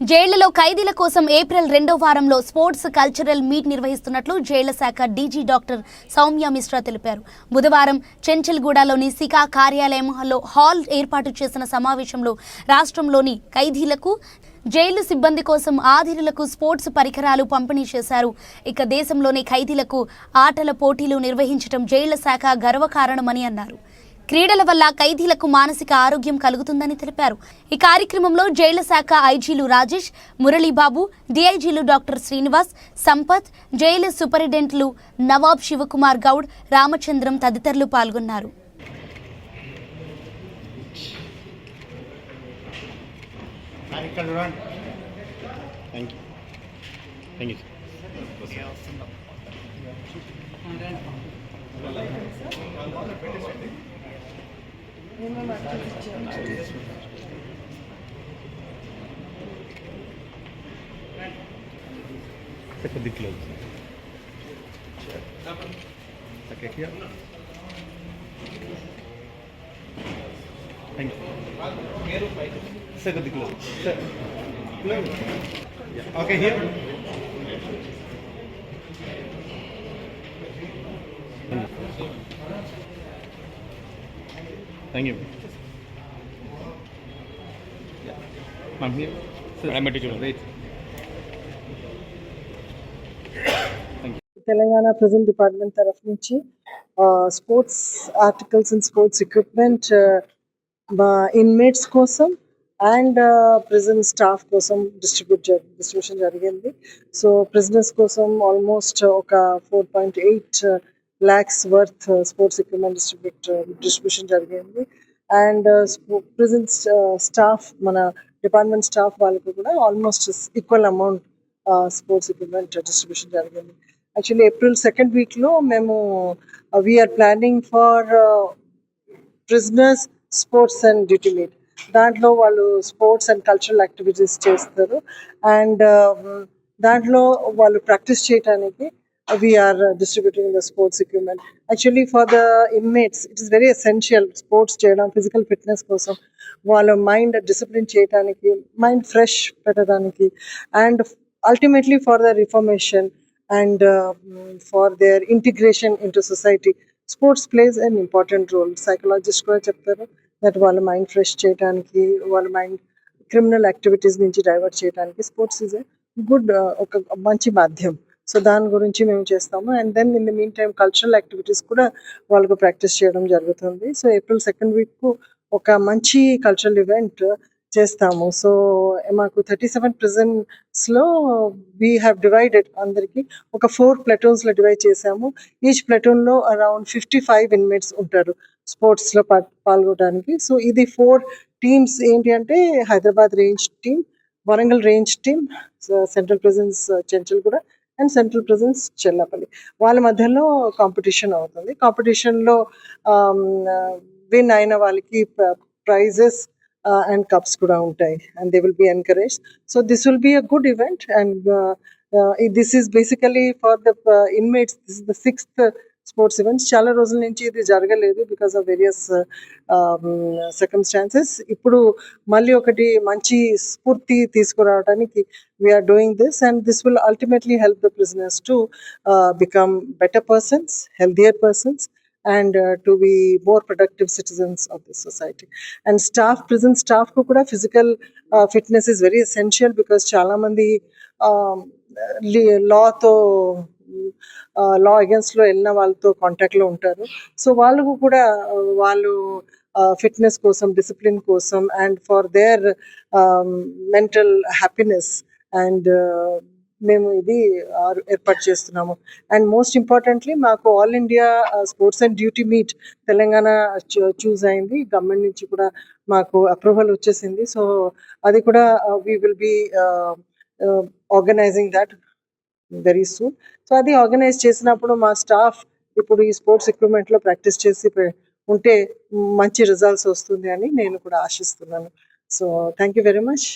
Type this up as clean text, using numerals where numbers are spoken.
జైళ్లలో ఖైదీల కోసం ఏప్రిల్ 2వ వారంలో స్పోర్ట్స్ కల్చరల్ మీట్ నిర్వహిస్తున్నట్లు జైళ్ల శాఖ డీజీ డాక్టర్ సౌమ్య మిశ్రా తెలిపారు. బుధవారం చెంచల్గూడలోని సికా కార్యాలయంలో హాల్ ఏర్పాటు చేసిన సమావేశంలో రాష్ట్రంలోని ఖైదీలకు జైలు సిబ్బంది కోసం ఆధిరులకు స్పోర్ట్స్ పరికరాలు పంపిణీ చేశారు. ఇక దేశంలోని ఖైదీలకు ఆటల పోటీలు నిర్వహించడం జైళ్ల శాఖ గర్వకారణమని అన్నారు. క్రీడల వల్ల ఖైదీలకు మానసిక ఆరోగ్యం కలుగుతుందని తెలిపారు. ఈ కార్యక్రమంలో జైళ్ల శాఖ ఐజీలు రాజేష్, మురళీబాబు, డిఐజీలు డాక్టర్ శ్రీనివాస్, సంపత్, జైలు సూపరింటెండెంట్లు నవాబ్ శివకుమార్ గౌడ్, రామచంద్రం తదితరులు పాల్గొన్నారు. Second close. Okay, here. Thank you. Second close. Close. Yeah. Okay, here. Thank you. Yeah. Ma'am, here. I'm ready to wait. Telangana present department తరఫు నుంచి sports articles and sports equipment inmates కోసం and prison staff కోసం distribution జరిగింది. So prisoners కోసం almost ఒక 4.8 lakhs worth sports equipment distribution జరిగింది. And prison staff మన department staff వాళ్ళకు కూడా almost equal amount sports equipment distribution జరిగింది. యాక్చువల్లీ ఏప్రిల్ 2nd వీక్లో మేము we are planning for prisoners sports and duty meet. దాంట్లో వాళ్ళు స్పోర్ట్స్ అండ్ కల్చరల్ యాక్టివిటీస్ చేస్తారు. అండ్ దాంట్లో వాళ్ళు ప్రాక్టీస్ చేయడానికి we are distributing the sports equipment. Actually for the inmates it is very essential sports చేయడం, physical fitness కోసం, వాళ్ళ మైండ్ డిసిప్లిన్ చేయడానికి, మైండ్ ఫ్రెష్ పెట్టడానికి, and ultimately for their reformation and for their integration into society. Sports plays an important role. Psychologists కూడా చెప్తారు that వాళ్ళ mind fresh చేయడానికి, వాళ్ళ మైండ్ క్రిమినల్ యాక్టివిటీస్ నుంచి డైవర్ట్ చేయడానికి స్పోర్ట్స్ ఈజ్ ఎ గుడ్ ఒక మంచి మాధ్యం. సో దాని గురించి మేము చేస్తాము. And then in the meantime cultural activities కూడా వాళ్ళకు ప్రాక్టీస్ చేయడం జరుగుతుంది. సో ఏప్రిల్ 2nd వీక్ ఒక మంచి కల్చరల్ ఈవెంట్ చేస్తాము. సో మాకు 37 ప్రిజన్స్లో వీ హ్యావ్ డివైడెడ్, అందరికి ఒక 4 platoonsలో డివైడ్ చేసాము. ఈచ్ ప్లటూన్లో అరౌండ్ 55 ఇన్మేట్స్ ఉంటారు స్పోర్ట్స్లో పాల్గొనడానికి. సో ఇది 4 టీమ్స్ ఏంటి అంటే Hyderabad range team, Warangal range team, central prisons Chanchalguda and central prisons Chellapalli. వాళ్ళ మధ్యలో కాంపిటీషన్ అవుతుంది. కాంపిటీషన్లో విన్ అయిన వాళ్ళకి prices and cups kuda untai, and they will be encouraged. So this will be a good event, and this is basically for the inmates. This is the 6th sports events. Chala రోజుల నుంచి ఇది జరగలేదు because of various circumstances. ఇప్పుడు మళ్ళీ ఒకటి మంచి స్ఫూర్తి తీసుకురావడానికి we are doing this, and this will ultimately help the prisoners to become better persons, healthier persons, and to be more productive citizens of the society. And staff, prison staff ko kuda physical fitness is very essential because chala mandi law against lo elna valto contact lo untaru. So vallu kuda vallu fitness kosam, discipline kosam, and for their mental happiness and మేము ఇది ఏర్పాటు చేస్తున్నాము. And most importantly మాకు all India sports and duty meet Telangana choose అయింది. Government నుంచి కూడా మాకు approval వచ్చేసింది. సో అది కూడా we will be organising that very soon. So అది ఆర్గనైజ్ చేసినప్పుడు మా స్టాఫ్ ఇప్పుడు ఈ స్పోర్ట్స్ ఎక్విప్మెంట్లో ప్రాక్టీస్ చేసి ఉంటే మంచి రిజల్ట్స్ వస్తుంది అని నేను కూడా ఆశిస్తున్నాను. So thank you very much.